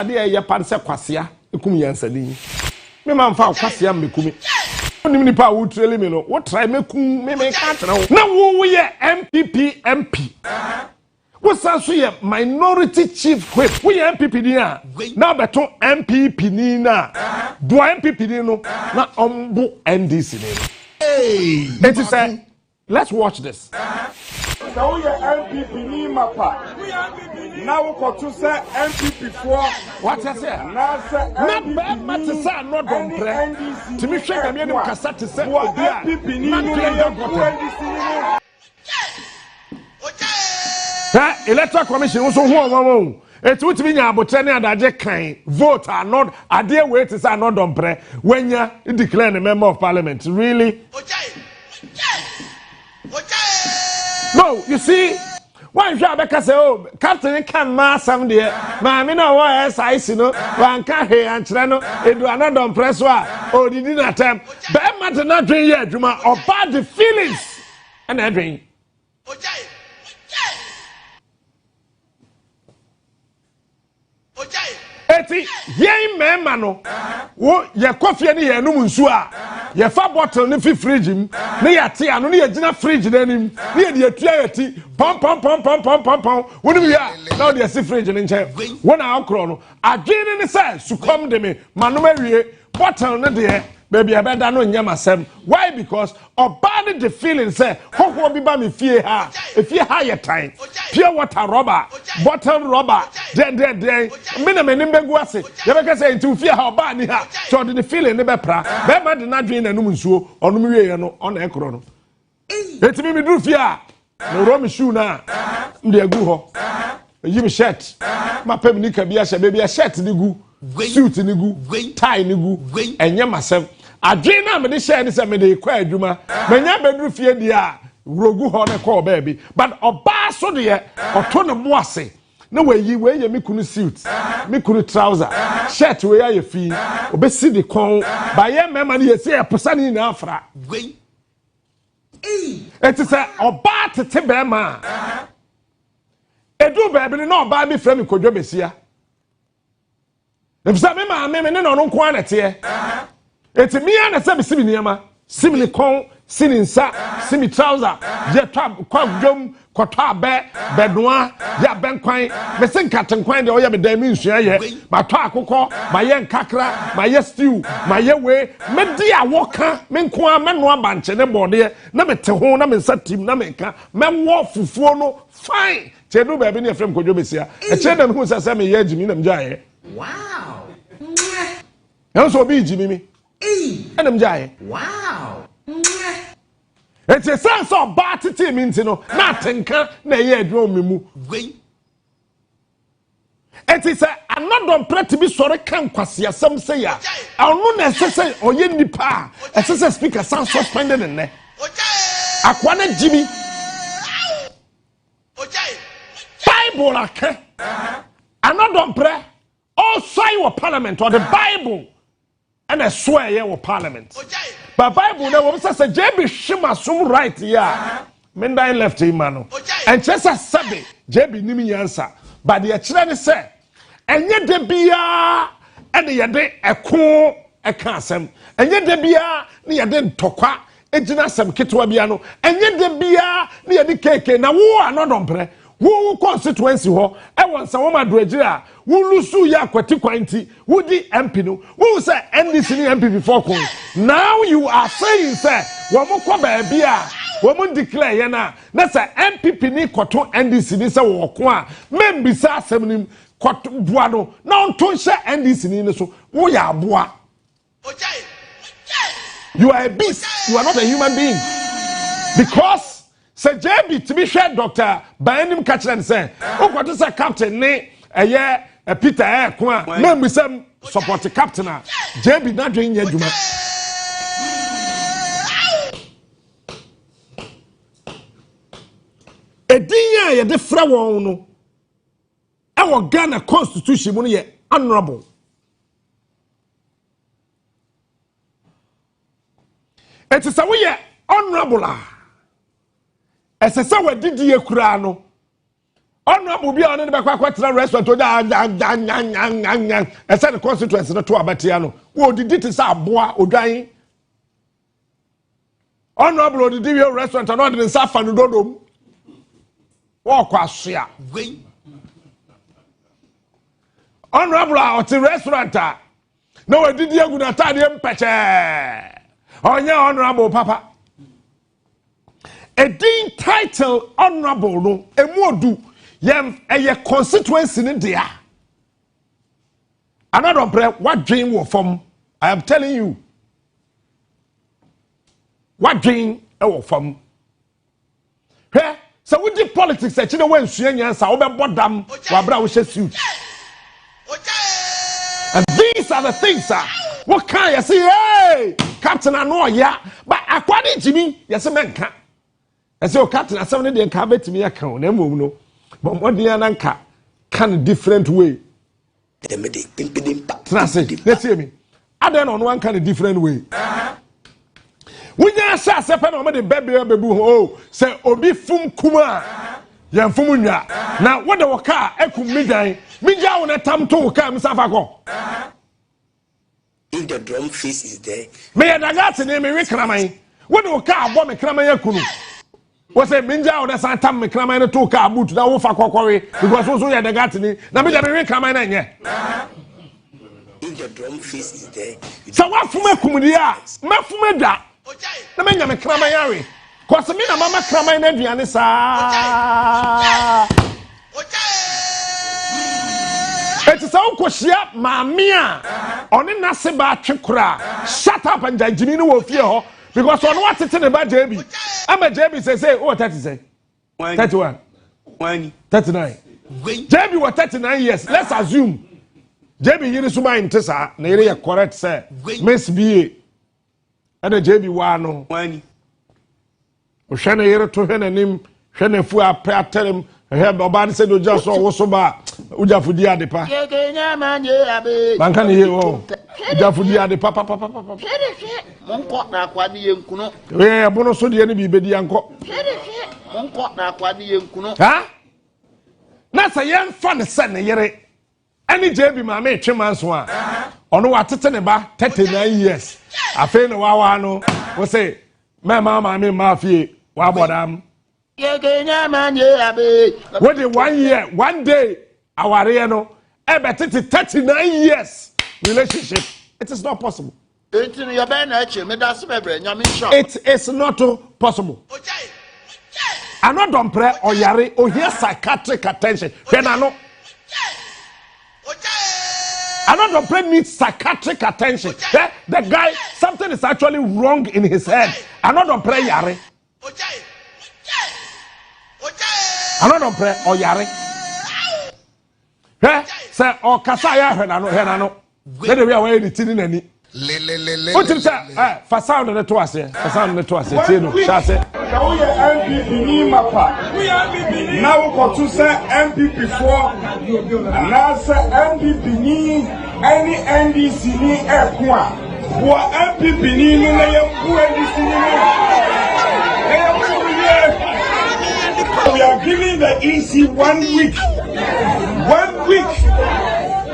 ade ye pan se kwasea ekum yansani me man fa kwasea mekumi onim nipa wo trele me no wo try mekum me ka tena wo na wo ye MPP MP wo sanso ye minority chief whip wo ye MPP ni a na beto MPP ni na do MPP ni no na ombo NDC ni hey it is let's watch this now you MPP ni mapa now we to say MPP for what you say now say na be say no Dompreh to me hwe game dem kasa te say obi a MPP ni no NDC Electoral Commission so who won it would be nya abotre ne adaje kan vote are not ade wait is are not Dompreh when you declare the member of parliament really no you see why you abeka say oh captain can ma sam de ma me na wo SIC no wan ka he ankyere no edu ana Dompreh so a odidi na time be ma de na dwen ye adwuma oba the feelings and adwen eti yen mema no wo ye coffee ni ye num nsu a ye fa bottle ni fi fridge m ne ye te ano ne ye gina fridge nanim ne ye de atua yeti pom woni bi ya na de si fridge ni nche wona akro no adwene ni say sukom de me manom awie bottle ne de baby abeda no nyam asem why because obani the feeling say hoho bi ba me fie ha ye time pure water rubber bottle rubber den me na menim begu ase ye be say nti fie ha obani ha so the feeling ne be pra be ma de na dwen na num nsuo onum wie ye no ona ekro no etimi mi duru fie a no ro mi shoe na ndi egu ho yi mi shirt ma pem ni ka bia she baby a shirt ni gu suit ni gu tie ni gu enye masem adwen na me de share ni se me de kwa adwuma menya bedru fie di a rogu ho ne call baby but oba so de oto ne mo ase na we ye me kunu suit me kunu trouser shirt we ya fi obesi de kon ba ye mema ne ye se eposa ni na afra it is oba tete be ma edu baby ni na oba bi fra me kodwo besia efisa me ma me ne no nko anete eti mi ana se bisimi niama simili kon sininsa simi trouser je twa kwa dwom kotwa bedoa ya benkwan me se nkatenkwan de oya me dan mi nsua ye ma twa akokọ ma ye nkakra ma ye stew ma ye we me di awoka me nko a me no abanche ne bode na me te ho na me nsa tim na me nka me wo fufuo no fine chedu ba bi ne frem kodwo besia e che dem hu se me ye agimi na mja ye wow enso bi agimi mi enam jaye wow it's a sense of bad team into no nothing can na ye adwo memu it is another Dompreh to be sorry kan kwase asem say ya onu na say oye nipa a speaker sound suspended in ne akwana jimi Bible ake another Dompreh also your parliament or the Bible and I swear ye wo parliament but Bible na wo say JB shima sum right ya men die left him no and just as sabe JB nimi yansa but the kire ne say enye de bia and ye de eko eka asem enye de bia ne ye de ntokwa ejina asem ketwa bia no enye de bia ne ye de keke na wo Anno Dompreh wo constituency ho e won sa wo madrogira wo lusu ya kwati kwanti wo di MP no wo say NDC ni MP before kon now you are saying say wo mo ko ba bia wo mo declare ye na say MPP ni koto NDC ni say wo ko a membisa asem nim koto bua no na onto hye NDC ni so wo ya aboa you are a beast you are not a human being because say JB to be share doctor by him catch and say o kwatu say captain ni eye Peter ko a member say support captain a JB na dwen nya dwuma edinya ye de fra won no e wo Ghana constitution mu no ye honorable it is a we honorable esese wadidi ekura no Honorable be on the back restaurant to that. I said the constituency not to Abatiano. Who did it is our boy or dying? Honorable the DVO restaurant and not in Safa and Dodom. Walk was here. Honorable out the restaurant. No, I did you good Italian patch. Oh, yeah, honorable papa. A dean title honorable no, a more do. Yem a constituency in there. Another prayer, what dream will form? I am telling you. What dream will form? Hey, so with the politics that you know when Suenya are over bottom, Wabra wishes you. And these are the things, sir. What can you say? Hey, Captain Anno, yeah, but according to me, yes, a man can. I say, Captain, I saw the cabin to me account, no. But what the ananka can different way. Let's hear me. I don't know one kind of different way. We just say sepa no the baby oh say obi fum kuma yan fumunya. Now what the waka ekum midan mija wona tam to waka msafa ko. If the drum face is there. Me yadagati ne me we kraman. What the waka abo me kraman yakunu. What say minja wona san tam me kraman to waka boot na wo fa kokore because so yadagati ni na me we kraman na nye. If the drum face is there. So what fuma kumudia ma fuma da. Na menya me krama yare. Cause me na mama krama na aduane saa. Eti sa ukohia maame a oni nase ba twekura. Shut up and jajimi no wo fie ho because ono watete ne ba JB. Ama JB say oh 30 say. 31. 39. JB was 39 years. Let's assume JB yiri suma intesa na yiri ya correct say. Miss BA and the JB wano. Oshana yere to hena nim hena fu a tell him have obani said o just so wosoba uja fudi adepa. Banka ni he o. Uja fudi adepa papa. Monko na akwani yenkuno. Eh bono so de ne bibedi anko. Monko na akwani yenkuno. Ha? Na say yen fa ne se ne yere. Any JB ma me twema so a. Ono watete ne ba 39 years. Afe no wawa no we say my mama me mafie wa bodam. What the 1 year, 1 day, our no, about 39 years relationship. It is not possible. It is not possible. Anno Dompreh or Yari or hear psychiatric attention. Then Anno Dompreh needs psychiatric attention. The guy, something is actually wrong in his head. Anno Dompreh Yari. Anno Dompreh or Yari. Say, or Kasaya Henano. Let the way away the tin in any. What is that? For sound of the twasse. For sound of the twasse. Now got to say MPP 4. Now say MPP ni any NDC ni ekwa. Who MPP ni no na who NDC ni. We are giving the EC 1 week. 1 week.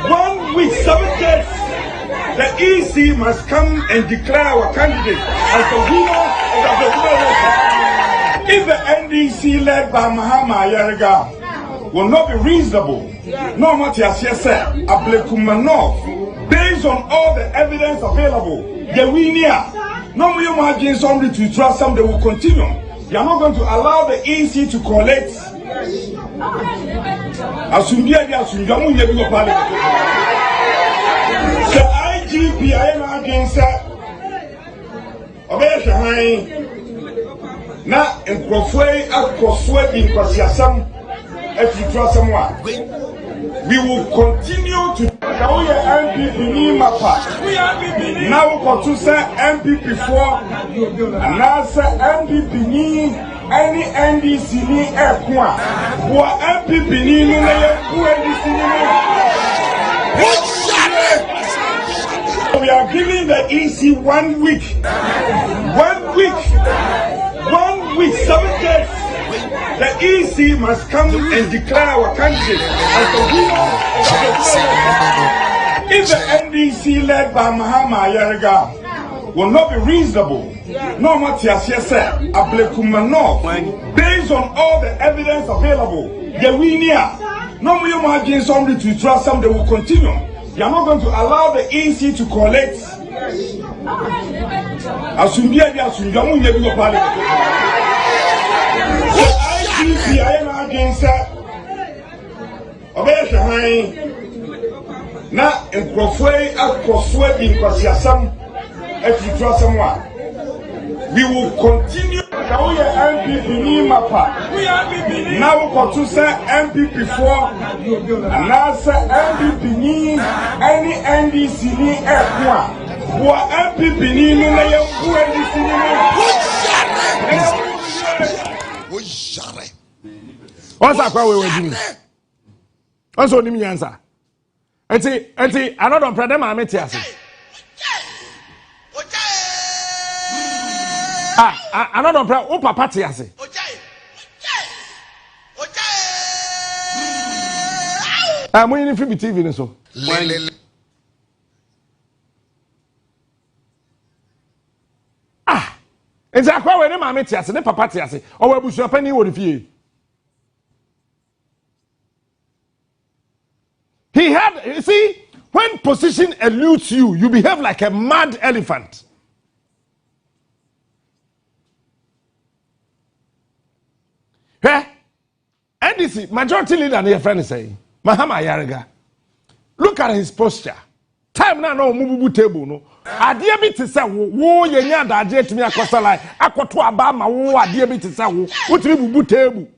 1 week, 7 days. The EC must come and declare our candidate as the winner of the election. If the NDC led by Mahama will not be reasonable, no matter as you said, based on all the evidence available, the winner, no more imagine somebody to trust some, they will continue. You are not going to allow the EC to collect. So IGP I am against na nkrofwe akoswe inkwasiasam etutra someone. We will continue to MPP ni mapa. Now got to say MPP 4 and now say MPP ni any NDC ni ekwa. Who MPP ni no na who NDC ni. We are giving the EC 1 week. 1 week. 1 week, 7 days. The EC must come and declare our candidate as the winner of the If the NDC led by Mahama Ayariga will not be reasonable, no matter based on all the evidence available, the winner, no more imagine somebody to trust some, they will continue. They are not going to allow the EC to collect. Na enkrofwe akoswe inkwasiasam efitua samwa we will continue kawo MPP ni mapa na wo kotu se MPP 4 na se MPP ni any NDC ni ekwa wo MPP ni na ye ku NDC ni wo jare onsa kwa we dimi onsa onim nyansa enti Anno Dompreh dem ametiase Anno Dompreh o papa tiase mo yin fi TV ni so enti akwa we dem ametiase ne papa tiase o wa busu pani wo fie. He had, you see, when position eludes you, you behave like a mad elephant. Hey, NDC, majority leader, and your friend is saying, Mahama Ayariga, look at his posture. Time now, no mubu table, no. Adia bit to say, wo yenya da adia to me akosa like, akoto abama wo adia bit to say, wo mubu table.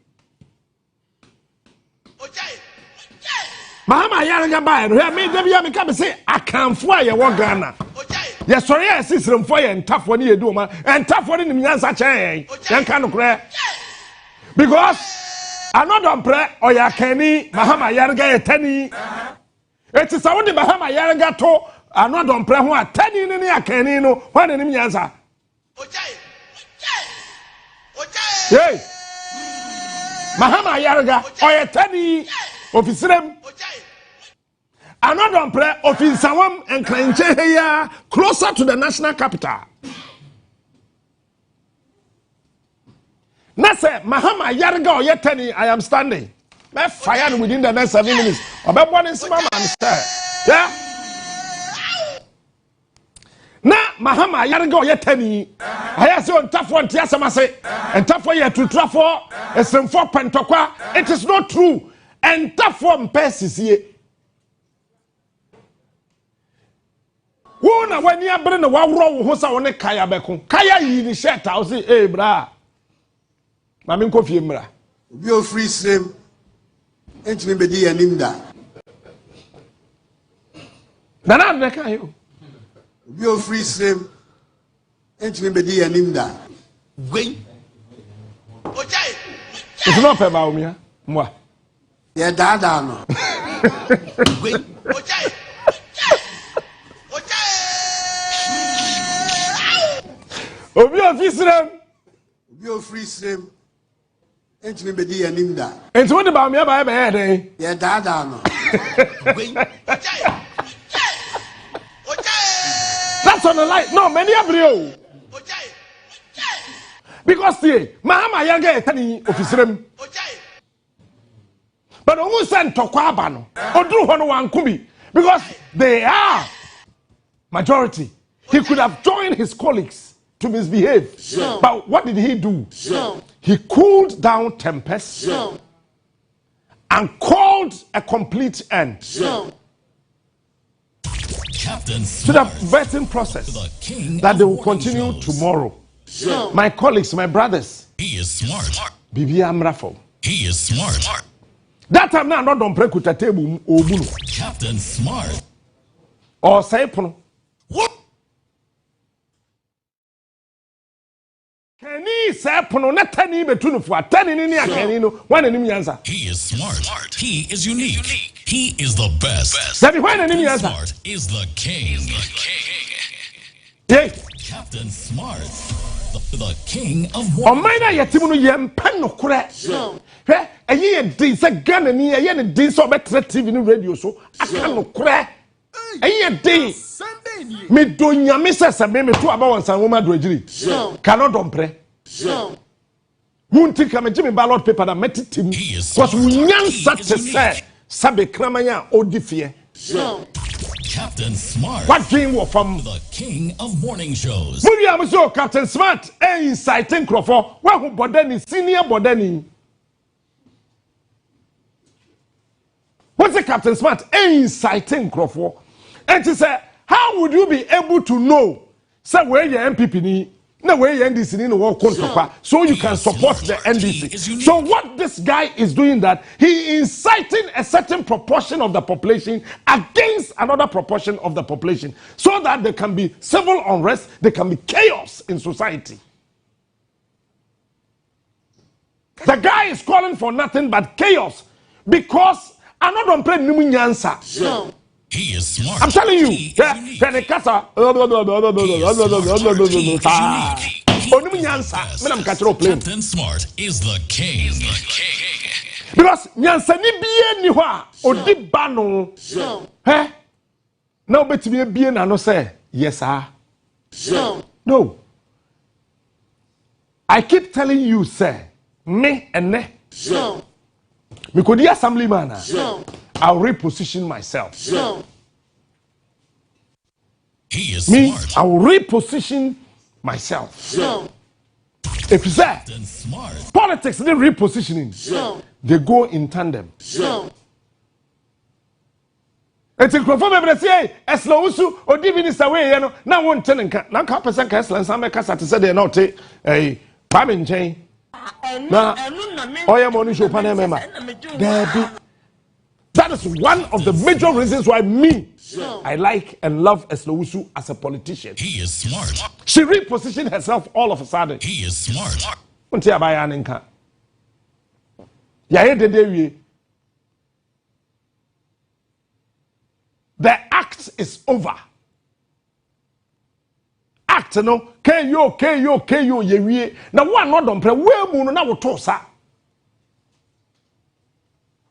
Mahama Ayariga buy no me dey bia me ka say akanfo aye wo Ghana ye sori ya sisrem fo ye ntafo ne yedu ma ntafo ne nyansa chen yan ka no kure because Anno Dompreh oya kani Mahama Ayariga ye tani eti sa wo de Mahama Ayariga to Anno Dompreh ho atani ne akani no ho ne nyansa hey Mahama Ayariga oya tani ofisirem Anno Dompreh ofinsawam enkranche heya closer to the national capital. Nase Mahama Ayariga oyetani I am standing. Me fire within the next 7 minutes. Obebwa ne sima man say. Yeah. Na Mahama Ayariga oyetani aya se ontafo ntiasema se entafo ye tutrafo esemfo pentokwa. It is not true. Entafo mpesisie wona wani abre na wawro wo ho sa woni kaya beko kaya yi ni shirt o say eh bra ma me nkofie mra obi o free same entime bedi yanim da na na kan yo obi o free same entime bedi yanim da gwen ojai it's not pe ba o mia moi ye dada no gwen ojai Obi ofisrem obi ofree srem entime bedi yanim da enti wo de ba me ba ba den ye dada no that's on the light no many abrio because see Mahama Ayariga etani ofisrem but who sent tokwa aba no oduru ho no wankobi because they are majority he could have joined his colleagues to misbehave. Sure. But what did he do? Sure. He cooled down tempest and called a complete end to the vetting process that they will continue tomorrow. My colleagues, my brothers, he is smart. Bibi Amrafo. He is smart. That time now, not Dompreh kuta table obuno. Captain Smart. Or Sefa. What? Kani Sefa na tani betunu fu atani ni akani no wan anim yansa. He is smart. He is unique. He is the best. That wan anim yansa. Smart is the king. Yeah. Captain Smart. The king of O mina yetimu no ye mpa no kore. Hwe eye din se Ghana ni eye ne din so betre TV ni radio so aka no kore. Eye din. Me do nyame sese me to aba wonsan wo ma do agiri. Cannot Dompreh. Won't come and Jimmy ballot paper that met him. Because we young such a say, Sabe Kramaya, Odifie. Captain Smart. What dream was from the king of morning shows? William so Captain Smart, inciting Crawford, where who Bodeni, senior Bodeni. What's the Captain Smart? Inciting Crawford. And she said, how would you be able to know, say, where your MPP need? No way NDC in the world so you can support the NDC. So what this guy is doing that he inciting a certain proportion of the population against another proportion of the population so that there can be civil unrest, there can be chaos in society. The guy is calling for nothing but chaos because Anno Dompreh nimu nyansa. He is smart. I'm telling you, Captain Smart is the king. Because nyansa ni biye ni hwa odi ba no. Now betimi biye na no say yes sir. No. I keep telling you say me ene. Me could be assemblyman. I'll reposition myself. He is Me, smart. I will reposition myself. If you say politics, they repositioning, they go in tandem. It's a confirm every say, as long as you or divin away, you know, now one tenant, now person Castle, some make us to say they're not a Pamin chain. Now, I am on issue Panama. That is one of the major reasons why I like and love Eslowusu as a politician. He is smart. She repositioned herself all of a sudden. He is smart. The act is over. Act no KO yewie. Now one not Dompreh we mu no na wo to sa.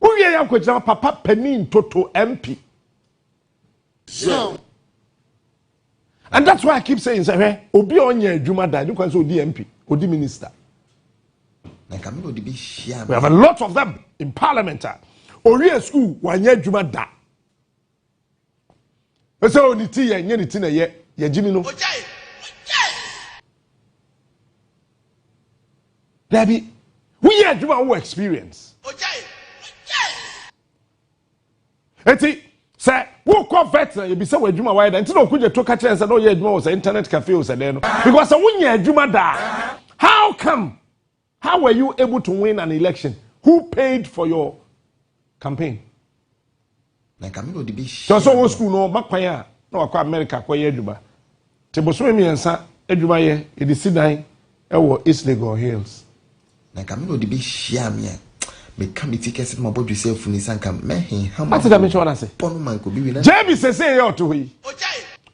Uye ya kwejama papa penin toto MP. And that's why I keep saying, say, Obi onye adwuma da, you can say Odi MP, Odi minister. We have a lot of them in parliament. Ori school, wanye adwuma da. Ese oniti ye, nye niti na ye jimi no. Debbie, we adwuma wo experience. Eti say who call veteran you be say adwuma why that no kuje to catch and say no ye adwuma was internet cafe was there no because when you adwuma da how were you able to win an election? Who paid for your campaign? Like I'm no be so school no makwan no akwa America kwa ye adwuma te boso mi ensa adwuma ye e di sidan e wo East Lagos Hills like I'm no be share me me come tickets my body self ni sanka me how much did I mention I say pon man ko bi na JB say yo to yi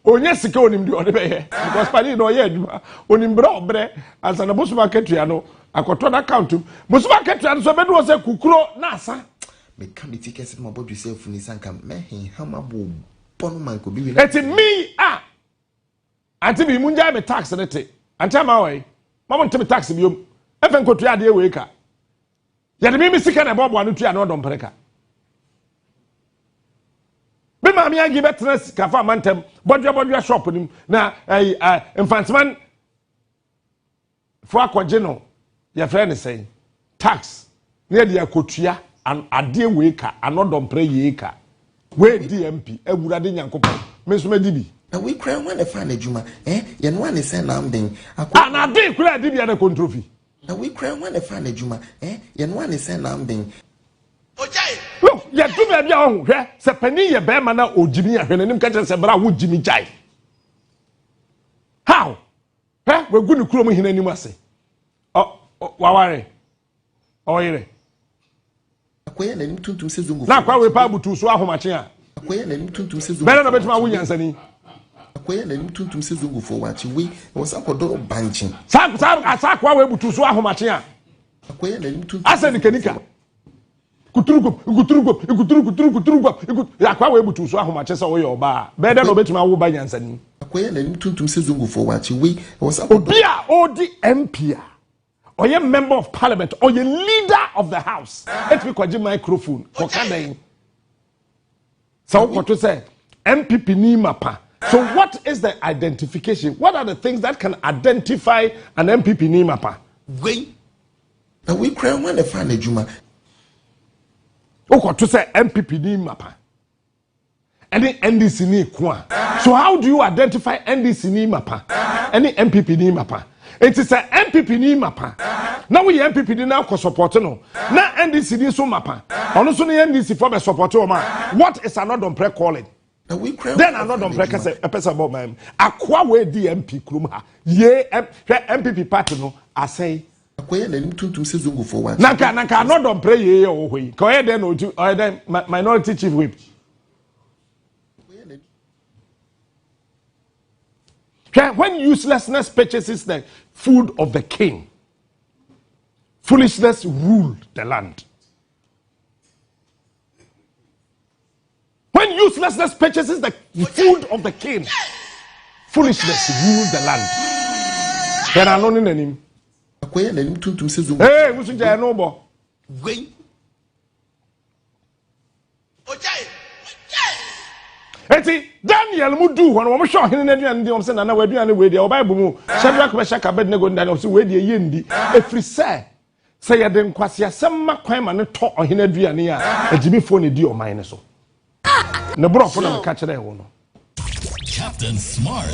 onye sika onim di ode be here because pali no ye adwuma onim bra obre as na boso market ya no akoto na account boso market ya so be do say kukuro na asa me come tickets my body self ni sanka me how mabo pon man ko bi na eti me anti bi munja me tax na te anti ma wai mama ntime tax bi om efen ko tuya de we ka ya de me sika na bobo anu tuya na Dompreh ka be ma me agi betena sika fa mantem bodwa shop nim na infantsman fo akwaje no ya friend say tax na de akotua an ade we ka ano Dompreh ye ka we DMP ewurade nyankopon me so medi bi na we kran when the fan adwuma ye no one say na mden na ade kura de bi na controfi na we kran when the fan adwuma ye no one say na mden look ya do me bia ho hwe se pani ye be ma na ojimi ahwe nanim ka se bra wo jimi jai how we gu ni kuro mo hina nim ase waware oyire akoye na nim tuntum se zungu na kwa we pa butu so ahomache a akoye na nim tuntum se zungu bere no betima wo nyansani Akoya na nim tuntum se zongo for watch we was akodo banking. Sakwa we butu so ahomache a. Akoya na nim tuntum. Asa nikenika. Kuturugo. Akwa we butu so ahomache se wo ye oba. Be de no betuma wo ba nyansani. Akoya na nim tuntum se zongo for watch we was akodo. Obia odi MP a. Oye member of parliament, oye leader of the house. Let me kwaji microphone. Kokaden. So what to say? MPP ni mapa. So what is the identification? What are the things that can identify an MPP ni mapa? We cry when the fan ejuma. What to say MPP ni mapa? Any NDC ni kwa. So how do you identify NDC ni mapa? Any MPP ni mapa? It is a MPP ni mapa. Now we MPP ni now ko support no. Na NDC ni so mapa. Ono so ni NDC for be support o ma. What is Anno Dompreh calling? Then Anno Dompreh ka say a person about my akwa we DMP krum ha. Ye MPP party no asay akoya na nim tuntum se zongo for watch. Nanka Anno Dompreh ye o hoi. Ko ye den o den minority chief whip. When uselessness purchases the food of the king, foolishness ruled the land. When uselessness purchases the food of the king, foolishness ruled the land. Then I know in him. Hey, we should say no more. Eti Daniel mudu when we show him na aduane dey say na we aduane we dey Bible mu Shadrach Meshach Abednego Daniel say we dey ye ndi efri say ye de nkwase asem makwan ma ne to ohene aduane a agimifo ne di oman ne so ne brofo na ka kire wo no. Captain Smart,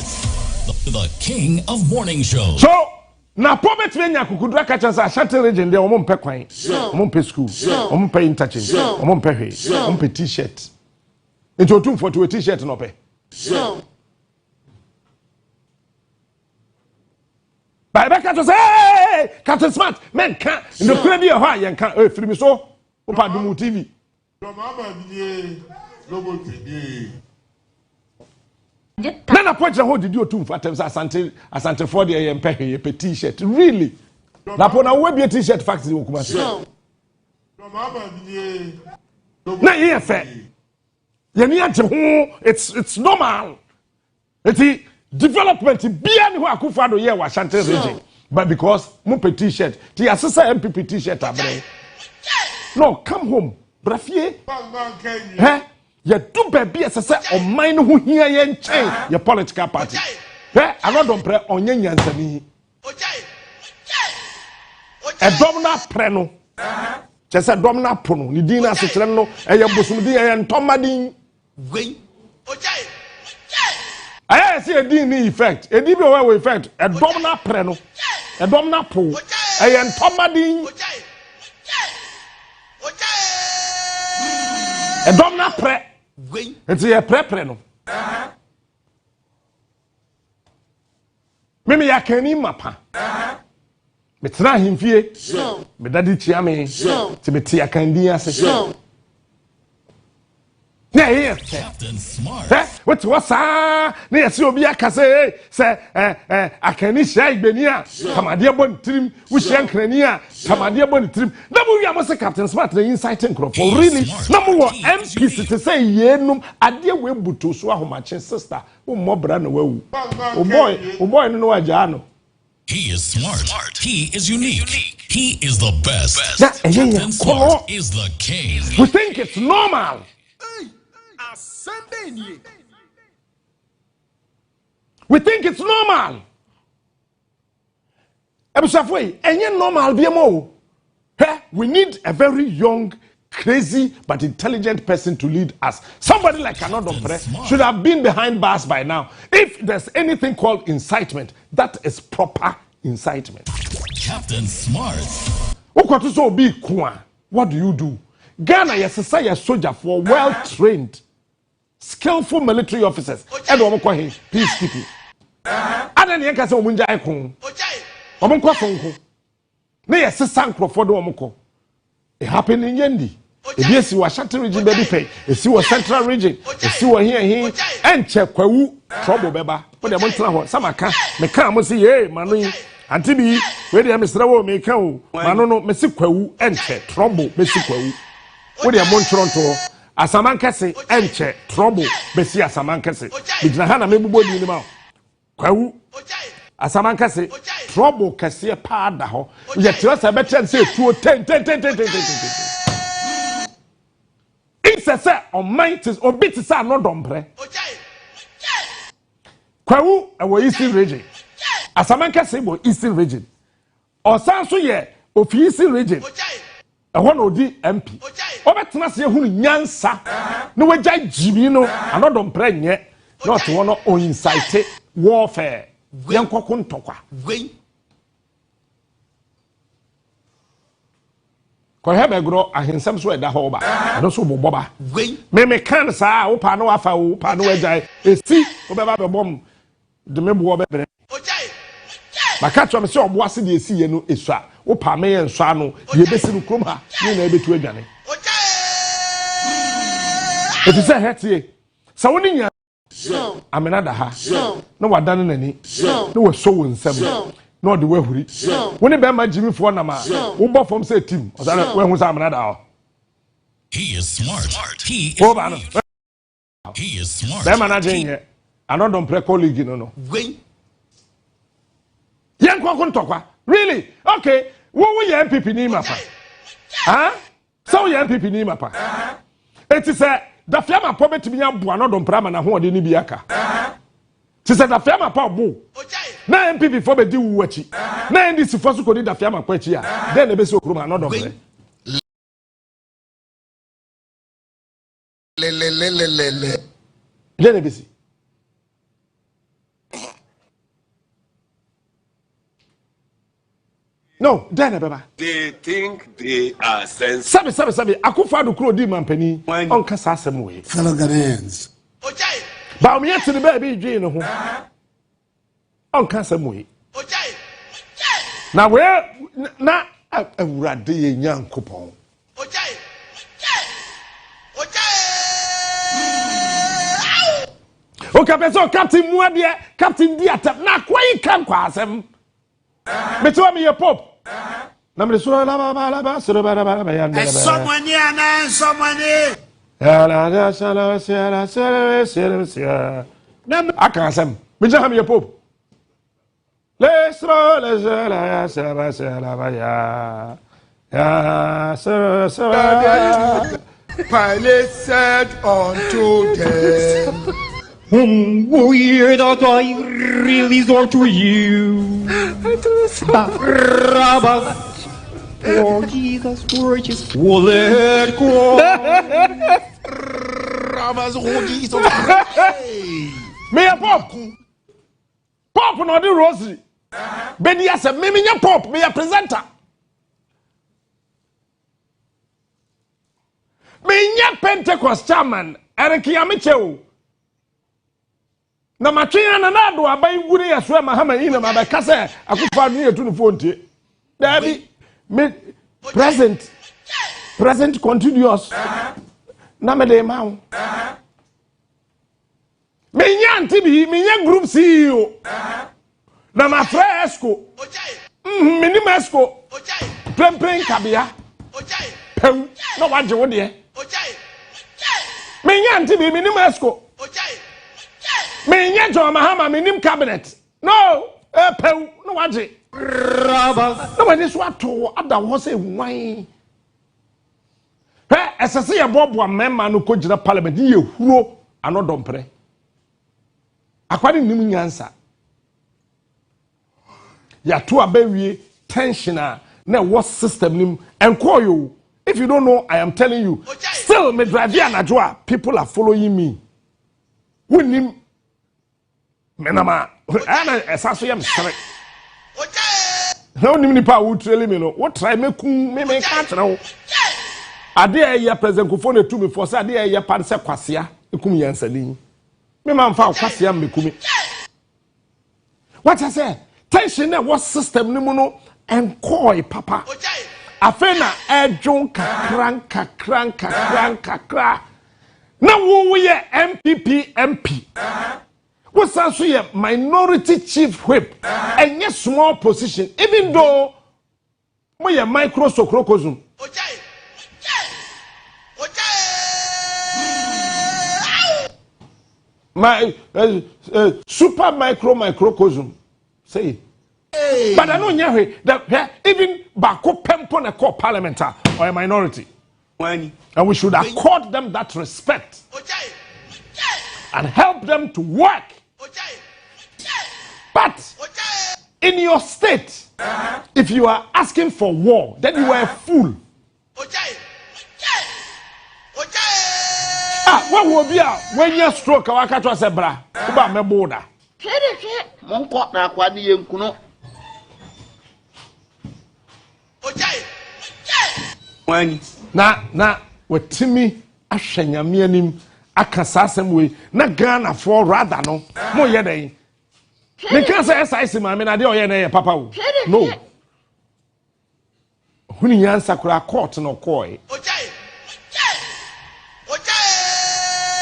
the king of morning shows. So na pobet me nya kukudura ka kire say Ashanti region dey omo mpe kwan omo mpe school omo mpe interchange omo mpe hwe omo mpe t-shirt. Into 2 for a t-shirt no pay. By back to say, hey, Captain Smart, men can't. In the credit of high and can't. Free me so. Opa do TV. Then I point the whole did you 2 for times Asante for the AM pay a t-shirt. Really? Napona we be a t-shirt factory okuma. Na here fair. It's normal. It's development beyond who Akufado here was Ashanti region. But because Mumpe t-shirt, the assessor MPP t-shirt no, come home. Brafie. You do baby assessor on mine who here yen change your political party. Anno Dompreh on yen yansani. A domina preno. Just a domina prono. Nidina Sitreno, a Yabusumdi and Tomadin. I see a DNA effect, a DBO effect, a domina preno, a domina po, a Tomadin, a domina pre, it's a pre-preno. Mimi ya keni mapa. Metra him fie. Me daddy chiame. Ti me ti akandi ase. Na here. Captain Smart. What was na yesi obi akase say akani sha igbeni a tamade bon trim wo hye nkrani a tamade bon trim na mo wi amose Captain Smart na inciting crop for really na mo wo MP to say yenum ade we buto so ahomache sister wo mo bra na wawu o boy no waja no. He is smart. He is unique. He is the best. Captain Smart is the king. We think it's normal. We think it's normal. Normal. We need a very young, crazy, but intelligent person to lead us. Somebody like Anno Dompreh should have been behind bars by now. If there's anything called incitement, that is proper incitement. Captain Smart. What do you do? Ghana, yes, a soldier for well-trained, skillful military officers. And peacekeeping. And then you can say, Omunja Ekon. Omunko Sonko. Nay, a sank for the Omoko. It happened in Yendi. ebi esi wa Ashanti region baby pay esi wa Central region esi wa here enche kwawu trouble beba wo de mo ntena ho samaka me kan mo si ye manu anti bi we de me sra wo me kan o manu no me si kwawu enche trouble me si kwawu wo de mo ntronto asamankese enche trouble be si asamankese bigina ha na me bubo di ni ma kwawu asamankese trouble kese pa da ho ye tira sa be chen se tuo ten it's a on mind is or bit is no Dompreh kwawu e Eastern region asamankese bo Eastern region osanso ye ofi Eastern region e ho na odi MP obetena se ehunu nyansa na wagya jibi no ano Dompreh nye not one on incite warfare yankoko ntokwa ko hebe gro ahensem so eda ho ba no so boboba me kan sa wo pa no afa wo pa no wagya esi wo be ba be bom de me bo be bre maka twa me se obo ase de esi ye no esu a wo pa me ye nso ano ye besi no krom ha ni na ebetu adwane efi se hetie sa woni nya amena da ha no wadane nani no we so wo nsem no de wahuri woni be ma jimi fo na ma wo bo fom se team o sa we hu sa amena da ho He is smart. He is smart. be ma na jenye Anno Dompreh colleague no yen kwakon tokwa really okay wo ye MPP ni mapa so ye MPP ni mapa eti se da fiama po betimi aboa no Dompreh ma na ho ode ni bi aka ti se da fiama pa obo na MPP fo be di wu achi na NDC fo so ko di da fiama pa achi a den na be se okuru ma no Dompreh le den na be si no den na beba They think they are sensible. sabe akufa do kro di mampani on kasa asem we fellow Ghanaians. ba o yet the baby dwi no ho on kasa asem we na we na awurade ye nyankopon o kapeso captain muade captain di atap na kwai kan kwa asem meto me ye pop na me sura la ba sura ba ya na Someone here now, someone here. la sala aka asem me je ha me ye pop lesro la sala ba ya sura Pilate said unto them, weird that I really want to you. Barabbas, for Jesus purchased full it go. Barabbas, oh Jesus. me a pop no the rosary bedi ase me nya pop me a presenter me nya Pentecost chairman Eric Yamichewo na matwena na nado abai ngure yaso Mahama ina mabeka se akufa no yetu no fontie dabi me present continuous na me de mawo me nya antibi me nya group CEO na ma fresco minimasco plemplen kabia pew na waje wo de me nya antibi minimasco me nya John Mahama minim cabinet no pew no waje no wani so ato ada wo se hwan esese ye bobo memma no ko gina parliament ye huro Anno Dompreh akwani nim nyansa ya to abawie tension na what system nim enko you if you don't know I am telling you still me drive anajoa people are following me wonim menama ana esaso yam sere no nim nipa wo trele me no what try mekun me ka tena wo ade ya president kofo na tu me for say ade ya pan se kwasea ekum yansa lin me man fa kwasea mekumi what I say tension na what system ni mu no enkoy papa afena edjon kakran na wo ye MPP MP wo sanso ye minority chief whip enye small position even though mo ye micro sokrokozum my super microcosm say hey. But I know that even bako pempo na call parliament or a minority and we should accord them that respect and help them to work. But in your state, if you are asking for war, then you are a fool. What will be when you stroke our catch was a bra? About my border. Monko na kwani yenkuno. Na with Timmy Ashanyamianim Akasasem way, na Ghana for rather no more yet. Because SIC MD I did papa. No. When you answer court no koi.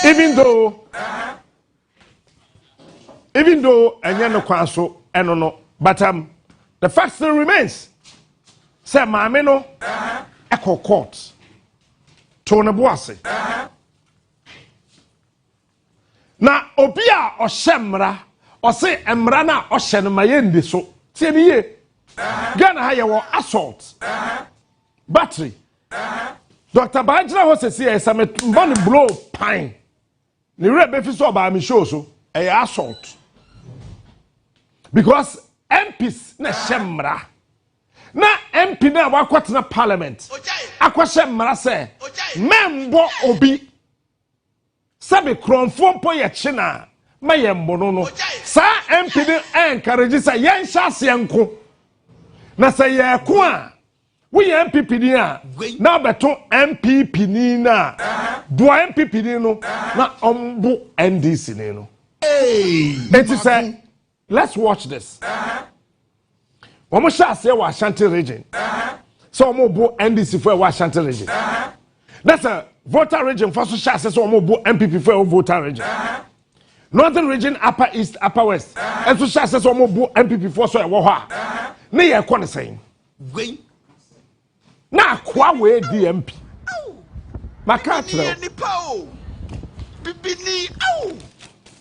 Even though no kwaso Anno, but the fact still remains. Say Mahama no echo court to ne boase. Na obia o shemra o say emra na o hye no mayende so. Tie ni ye. Ghana ha ye wo assault. Battery. Dr. Bajra ho say samet money blow pine. Ni rebe fi so ba mi show so e assault. Because MPs na shemra. Na MP na wakwatena parliament. Akwahye mmara se membo obi sabe kronfo mpo ye china ma ye mbono no. Sa MP ni encourage sa yen hyase enko. Na se ye ko a we MPP ni a na beto MPP ni na do MPP ni no na ombo NDC ni no. It is let's watch this. Omo sha say wa Ashanti region. So omo bo NDC for wa Ashanti region. That's a voter region for so sha say so omo bo MPP for voter region. Northern region, Upper East, Upper West. And so sha say so omo bo MPP for so e wo ha. Na ye ko ne say. Na kwa we DMP. Maka tro. Bibini au.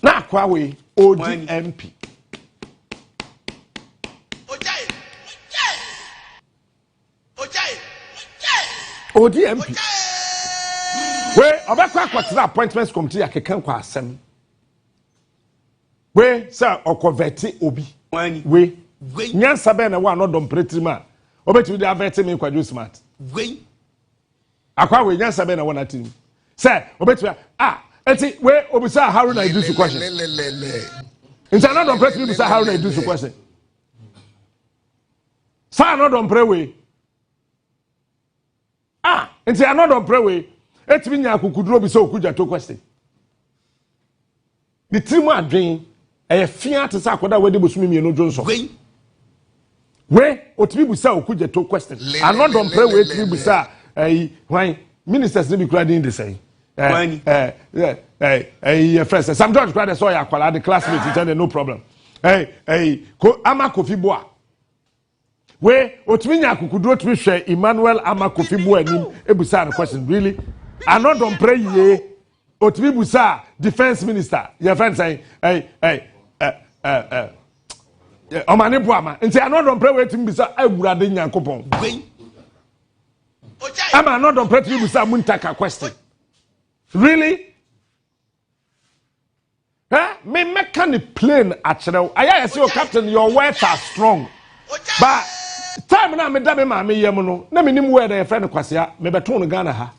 Na kwa we ODMP. ODMP. We obekwa kwatira appointments committee akekan kwa asem. We say okonvert obi. We nyansa be na wa no Dompreh trima. Obetimi dey avert me kwaju smart. We akwa we nyansa be na wona team. Say obetimi enti we obisa Haruna Idusu question. Nti na Dompreh trima obisa Haruna Idusu question. Sa no Dompreh we nti Anno Dompreh we etimi nya akukuduro bi so okuja to question. The team adwen e fia te sa akoda we de bosumi mi no dwonso. We otimi busa okuja to question. Anno Dompreh we etimi busa hwan ministers ne bi kura din de say. First Sam George kura de so ya kwala the classmate tell no problem. Ama Kofi Boa. We otimi nya akukuduro timi hwe Emmanuel Ama Kofi Boa anim ebusa the question really. Anno Dompreh ye otimi busa defense minister your friend say omane boama nti Anno Dompreh we timi busa awurade nyankopon ama Anno Dompreh timi busa muntaka question really me mechanic plane actually I say captain your words are strong but time na me da me ma me yem no na me nim where the friend kwasea me beto no Ghana ha